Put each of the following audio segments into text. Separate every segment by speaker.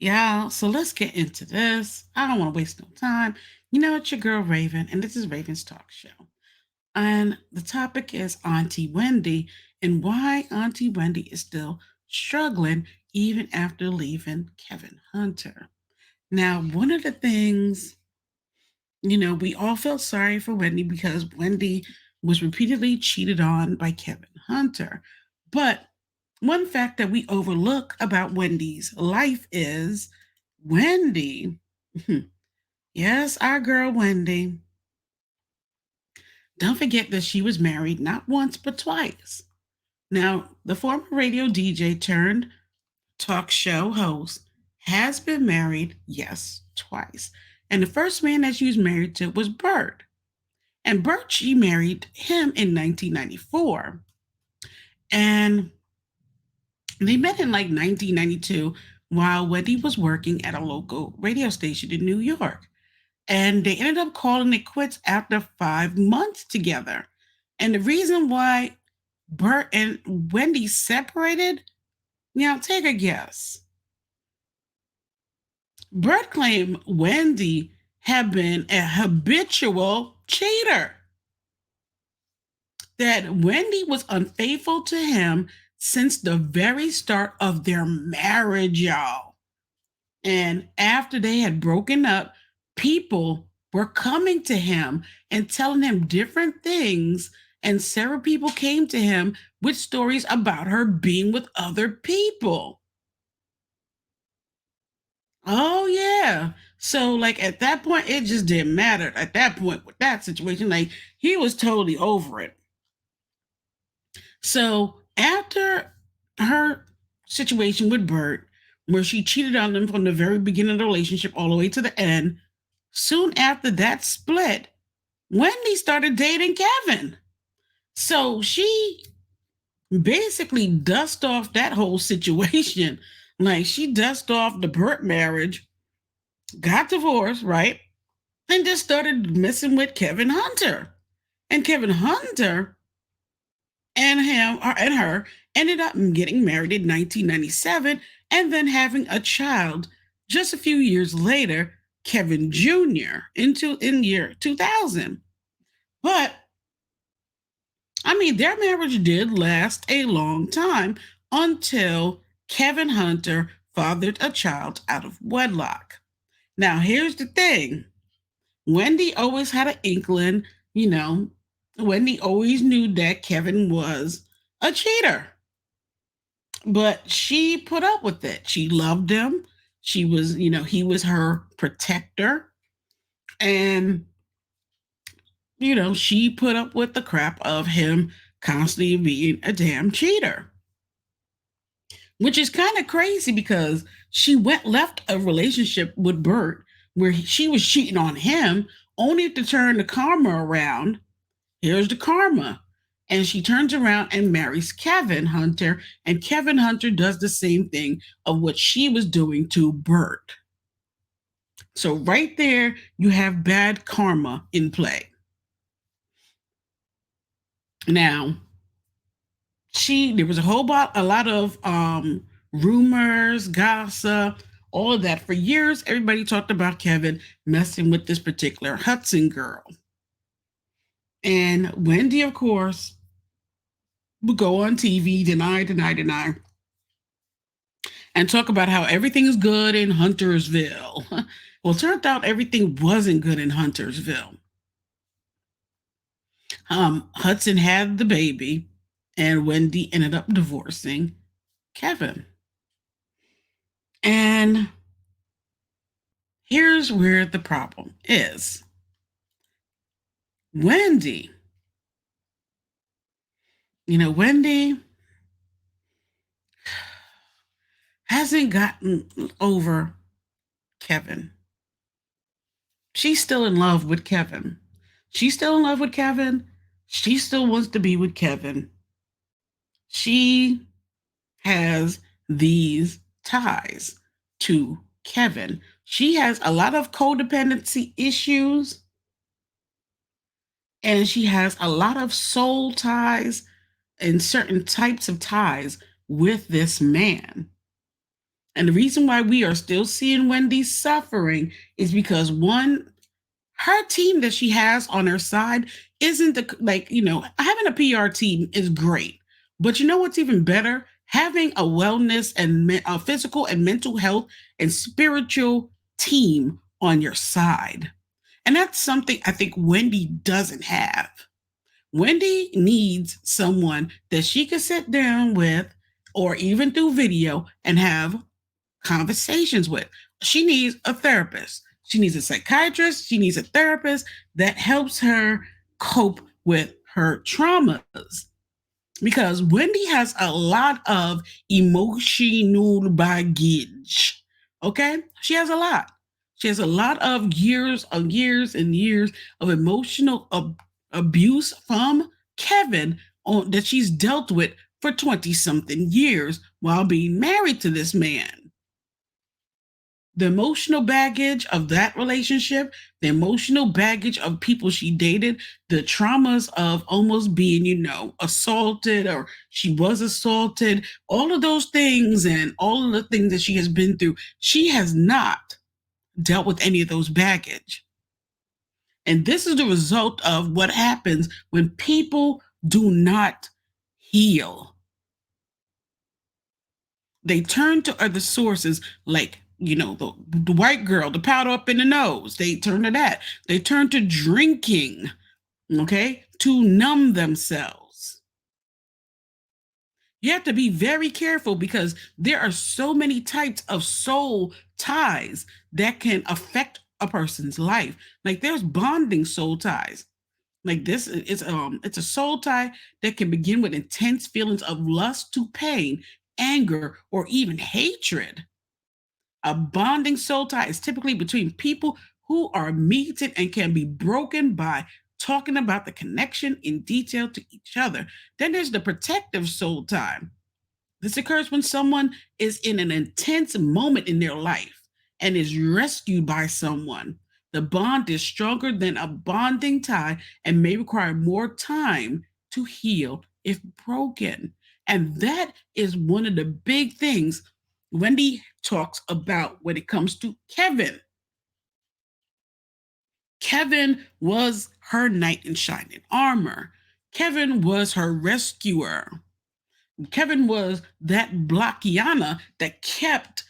Speaker 1: Yeah, so let's get into this. I don't want to waste no time. You know, it's your girl Raven, and this is Raven's Talk Show. And the topic is Auntie Wendy and why Auntie Wendy is still struggling even after leaving Kevin Hunter. Now, one of the things, we all felt sorry for Wendy because Wendy was repeatedly cheated on by Kevin Hunter. But one fact that we overlook about Wendy's life is Wendy, yes, our girl Wendy, don't forget that she was married not once but twice. Now, the former radio DJ turned talk show host has been married, yes, twice. And the first man that she was married to was Bert. And Bert, she married him in 1994. And they met in like 1992 while Wendy was working at a local radio station in New York. And they ended up calling it quits after 5 months together. And the reason why Bert and Wendy separated, now take a guess. Bert claimed Wendy had been a habitual cheater, that Wendy was unfaithful to him since the very start of their marriage, y'all. And after they had broken up, people were coming to him and telling him different things. And several people came to him with stories about her being with other people. Oh, yeah. So, like, at that point, it just didn't matter. At that point, with that situation, like, he was totally over it. So, after her situation with Bert, where she cheated on him from the very beginning of the relationship all the way to the end, soon after that split, Wendy started dating Kevin. So she basically dusted off that whole situation. Like she dusted off the Burt marriage, got divorced, right? And just started messing with Kevin Hunter. And Kevin Hunter and him and her ended up getting married in 1997 and then having a child just a few years later, Kevin Jr. in year 2000. But I mean, their marriage did last a long time until Kevin Hunter fathered a child out of wedlock. Now, here's the thing. Wendy always had an inkling, you know, Wendy always knew that Kevin was a cheater. But she put up with it. She loved him. She was, he was her protector. And, she put up with the crap of him constantly being a damn cheater. Which is kind of crazy because she left a relationship with Bert where she was cheating on him only to turn the karma around. Here's the karma. And she turns around and marries Kevin Hunter, and Kevin Hunter does the same thing of what she was doing to Bert. So right there, you have bad karma in play. Now, there was a lot of rumors, gossip, all of that. For years, everybody talked about Kevin messing with this particular Hudson girl. And Wendy, of course, would go on TV, deny, and talk about how everything is good in Huntersville. Well, it turned out everything wasn't good in Huntersville. Hudson had the baby, and Wendy ended up divorcing Kevin. And here's where the problem is. Wendy, Wendy hasn't gotten over Kevin. She's still in love with Kevin. She's still in love with Kevin. She still wants to be with Kevin. She has these ties to Kevin. She has a lot of codependency issues, and she has a lot of soul ties and certain types of ties with this man. And the reason why we are still seeing Wendy suffering is because one, her team that she has on her side isn't the like, having a PR team is great. But you know what's even better? Having a wellness and a physical and mental health and spiritual team on your side. And that's something I think Wendy doesn't have. Wendy needs someone that she could sit down with or even through video and have conversations with. She needs a therapist. She needs a psychiatrist. She needs a therapist that helps her cope with her traumas. Because Wendy has a lot of emotional baggage. Okay? She has a lot. She has a lot of years and years of emotional abuse from Kevin that she's dealt with for 20 something years while being married to this man. The emotional baggage of that relationship, the emotional baggage of people she dated, the traumas of almost being, assaulted or she was assaulted, all of those things and all of the things that she has been through, she has not dealt with any of those baggage. And this is the result of what happens when people do not heal. They turn to other sources like the white girl, the powder up in the nose. They turn to that. They turn to drinking, okay, to numb themselves. You have to be very careful because there are so many types of soul ties that can affect a person's life. Like there's bonding soul ties. Like this is it's a soul tie that can begin with intense feelings of lust to pain, anger, or even hatred. A bonding soul tie is typically between people who are meted and can be broken by talking about the connection in detail to each other. Then there's the protective soul tie. This occurs when someone is in an intense moment in their life and is rescued by someone. The bond is stronger than a bonding tie and may require more time to heal if broken. And that is one of the big things Wendy talks about when it comes to Kevin. Kevin was her knight in shining armor. Kevin was her rescuer. Kevin was that Blockiana that kept,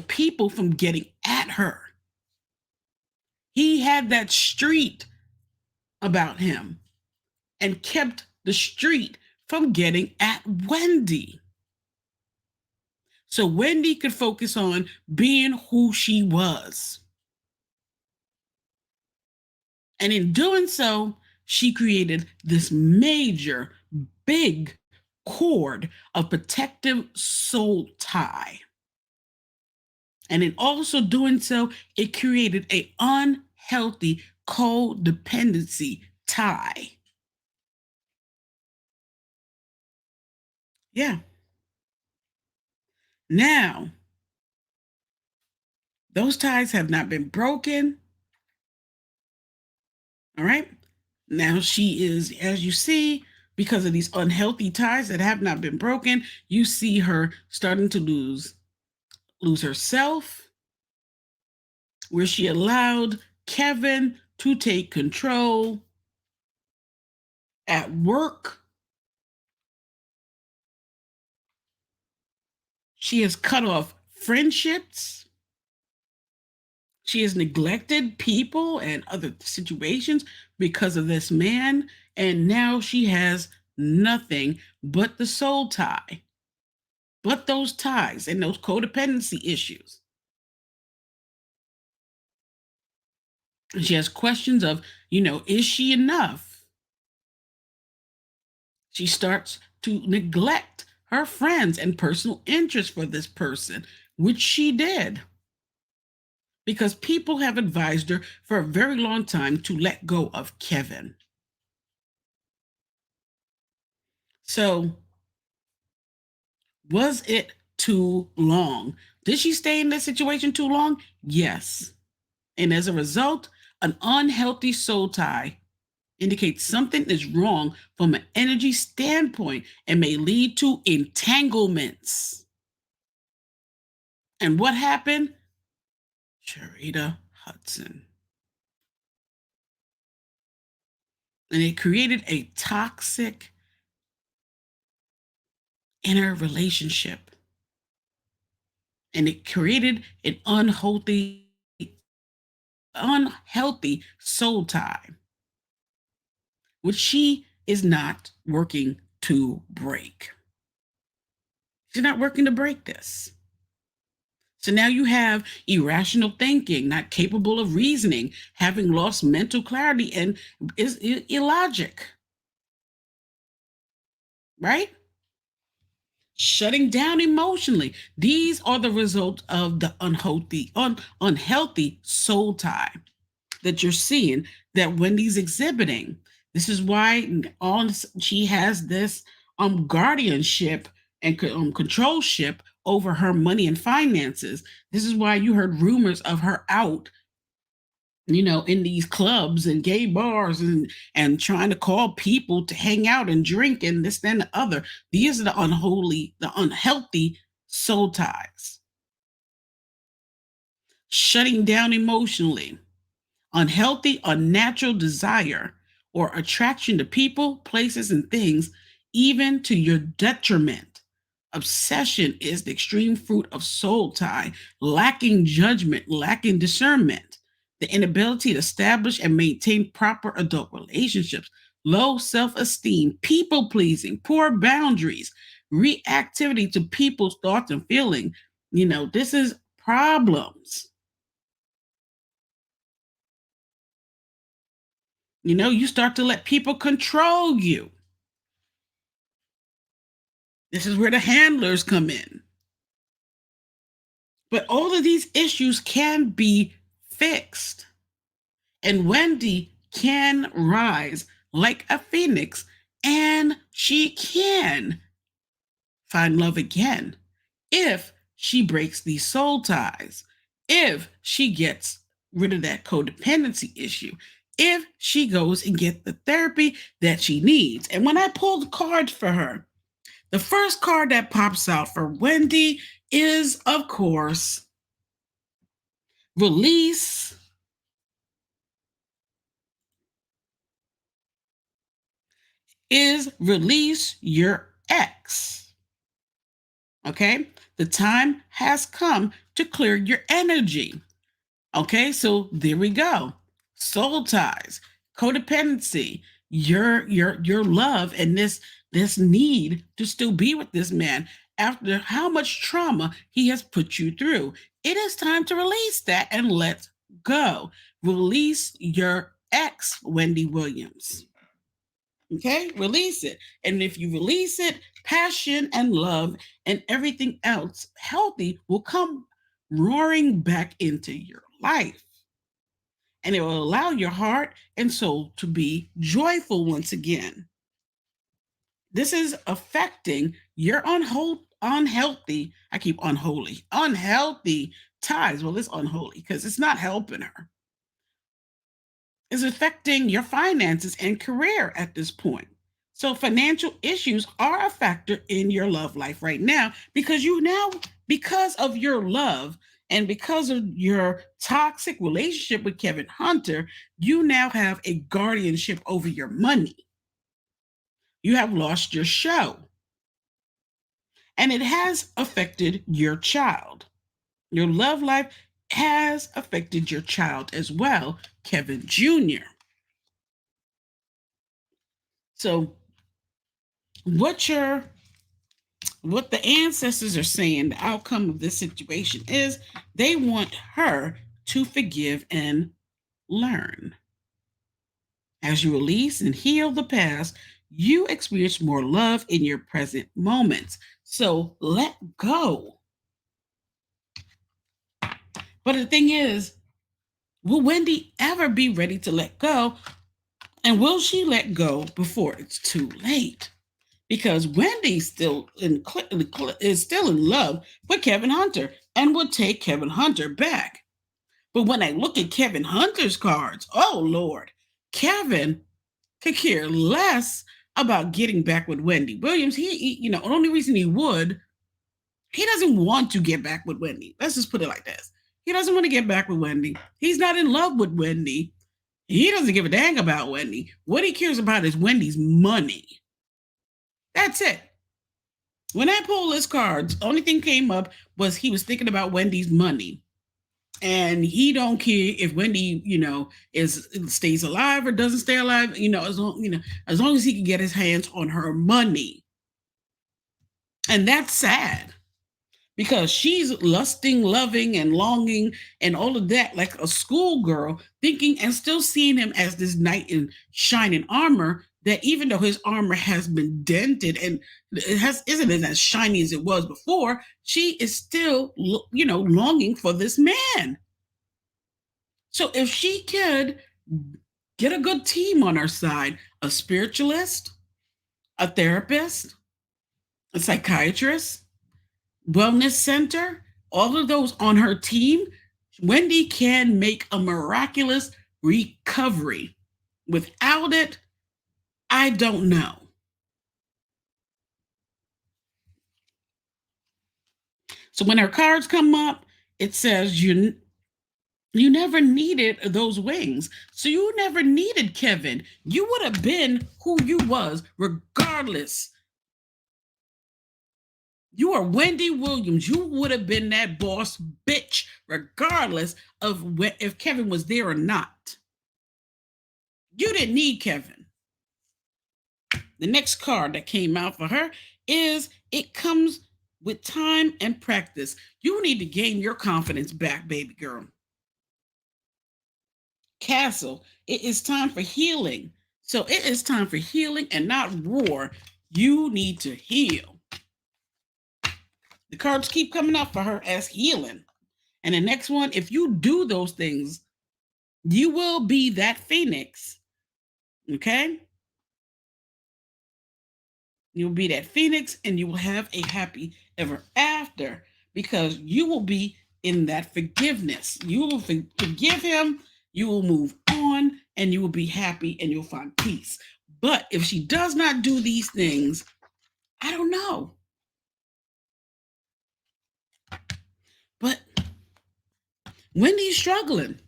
Speaker 1: people from getting at her. He had that street about him and kept the street from getting at Wendy. So Wendy could focus on being who she was. And in doing so, she created this major, big cord of protective soul tie. And in also doing so, it created an unhealthy codependency tie. Yeah. Now, those ties have not been broken. All right. Now she is, as you see, because of these unhealthy ties that have not been broken, you see her starting to lose herself, where she allowed Kevin to take control at work. She has cut off friendships. She has neglected people and other situations because of this man. And now she has nothing but the soul tie, but those ties and those codependency issues. She has questions of, is she enough? She starts to neglect her friends and personal interest for this person, which she did. Because people have advised her for a very long time to let go of Kevin. So, was it too long? Did she stay in this situation too long? Yes. And as a result, an unhealthy soul tie indicates something is wrong from an energy standpoint and may lead to entanglements. And what happened? Sharita Hudson. And it created a toxic inner relationship. And it created an unhealthy soul tie, which she is not working to break. She's not working to break this. So now you have irrational thinking, not capable of reasoning, having lost mental clarity, and is illogic, right? Shutting down emotionally. These are the results of the unhealthy soul tie that you're seeing that Wendy's exhibiting. This is why she has this guardianship and controlship over her money and finances. This is why you heard rumors of her out, in these clubs and gay bars and trying to call people to hang out and drink and this, then the other. These are the unhealthy soul ties. Shutting down emotionally, unhealthy, unnatural desire or attraction to people, places, and things, even to your detriment. Obsession is the extreme fruit of soul tie, lacking judgment, lacking discernment, the inability to establish and maintain proper adult relationships, low self esteem, people pleasing, poor boundaries, reactivity to people's thoughts and feelings. This is problems. You start to let people control you. This is where the handlers come in. But all of these issues can be fixed. And Wendy can rise like a phoenix, and she can find love again if she breaks these soul ties, if she gets rid of that codependency issue, if she goes and gets the therapy that she needs. And when I pulled cards for her, the first card that pops out for Wendy is, of course, release your ex. Okay? The time has come to clear your energy. Okay? So there we go. Soul ties, codependency, your love, and this need to still be with this man after how much trauma he has put you through. It is time to release that and let go. Release your ex, Wendy Williams. Okay, release it. And if you release it, passion and love and everything else healthy will come roaring back into your life. And it will allow your heart and soul to be joyful once again. This is affecting your unhealthy, I keep unhealthy ties. Well, it's unholy because it's not helping her. It's affecting your finances and career at this point. So financial issues are a factor in your love life right now because because of your love and because of your toxic relationship with Kevin Hunter, you now have a guardianship over your money. You have lost your show. And it has affected your child. Your love life has affected your child as well, Kevin Jr. So what the ancestors are saying, the outcome of this situation is they want her to forgive and learn. As you release and heal the past, you experience more love in your present moments. So let go. But the thing is, will Wendy ever be ready to let go? And will she let go before it's too late? Because Wendy is still in love with Kevin Hunter and would take Kevin Hunter back. But when I look at Kevin Hunter's cards, oh Lord, Kevin could care less about getting back with Wendy Williams. The only reason he would He doesn't want to get back with Wendy. Let's just put it like this. He doesn't want to get back with Wendy. He's not in love with Wendy. He doesn't give a dang about Wendy. What he cares about is Wendy's money. That's it. When I pulled his cards, only thing came up was he was thinking about Wendy's money. And he don't care if Wendy, is stays alive or doesn't stay alive, as long as he can get his hands on her money. And that's sad because she's lusting, loving, and longing and all of that like a schoolgirl, thinking and still seeing him as this knight in shining armor, that even though his armor has been dented and isn't as shiny as it was before, she is still, longing for this man. So if she could get a good team on her side, a spiritualist, a therapist, a psychiatrist, wellness center, all of those on her team, Wendy can make a miraculous recovery. Without it, I don't know. So when her cards come up, it says you never needed those wings. So you never needed Kevin. You would have been who you was regardless. You are Wendy Williams. You would have been that boss bitch regardless of if Kevin was there or not. You didn't need Kevin. The next card that came out for her is it comes with time and practice. You need to gain your confidence back, baby girl. Castle, it is time for healing. So it is time for healing and not war. You need to heal. The cards keep coming up for her as healing. And the next one, if you do those things, you will be that phoenix. Okay? You'll be that phoenix and you will have a happy ever after because you will be in that forgiveness. You will forgive him, you will move on, and you will be happy and you'll find peace. But if she does not do these things, I don't know. But Wendy's struggling.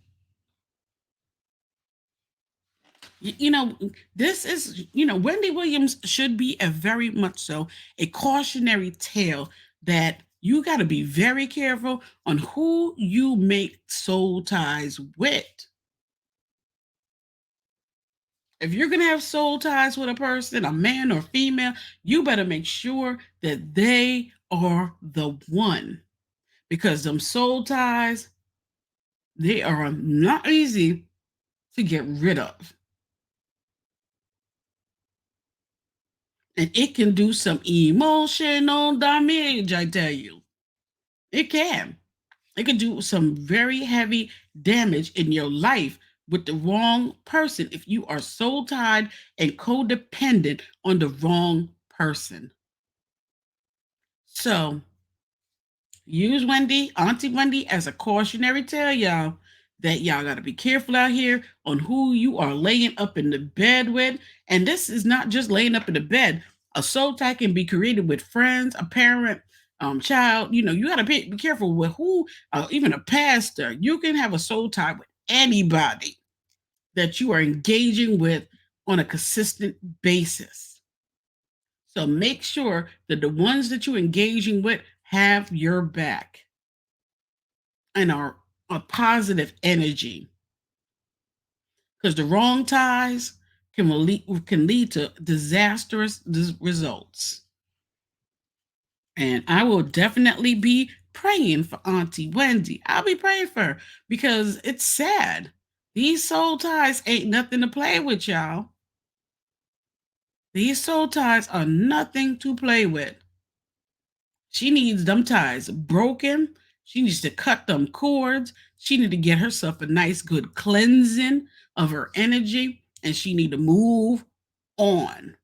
Speaker 1: This is, Wendy Williams should be a very much so a cautionary tale that you got to be very careful on who you make soul ties with. If you're going to have soul ties with a person, a man or female, you better make sure that they are the one. Because them soul ties, they are not easy to get rid of. And it can do some emotional damage, I tell you. It can. It can do some very heavy damage in your life with the wrong person if you are soul tied and codependent on the wrong person. So use Auntie Wendy, as a cautionary tale, y'all, that y'all got to be careful out here on who you are laying up in the bed with. And this is not just laying up in the bed. A soul tie can be created with friends, a parent, child. You got to be careful with who, even a pastor. You can have a soul tie with anybody that you are engaging with on a consistent basis. So make sure that the ones that you're engaging with have your back and are a positive energy. Because the wrong ties can lead to disastrous results. And I will definitely be praying for Auntie Wendy. I'll be praying for her because it's sad. These soul ties ain't nothing to play with, y'all. These soul ties are nothing to play with. She needs them ties broken. She needs to cut them cords. She needs to get herself a nice, good cleansing of her energy, and she needs to move on.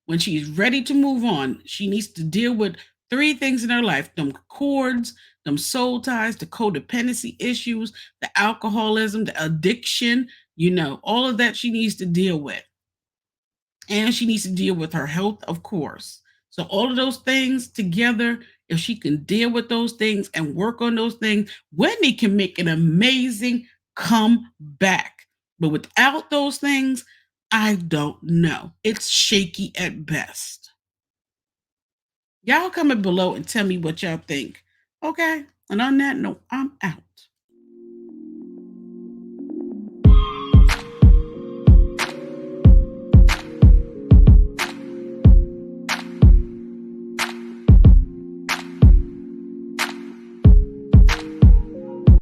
Speaker 1: When she's ready to move on, she needs to deal with 3 things in her life: them cords, them soul ties, the codependency issues, the alcoholism, the addiction, all of that she needs to deal with. And she needs to deal with her health, of course. So all of those things together If she can deal with those things and work on those things, Wendy can make an amazing comeback. But without those things, I don't know. It's shaky at best. Y'all comment below and tell me what y'all think. Okay. And on that note, I'm out.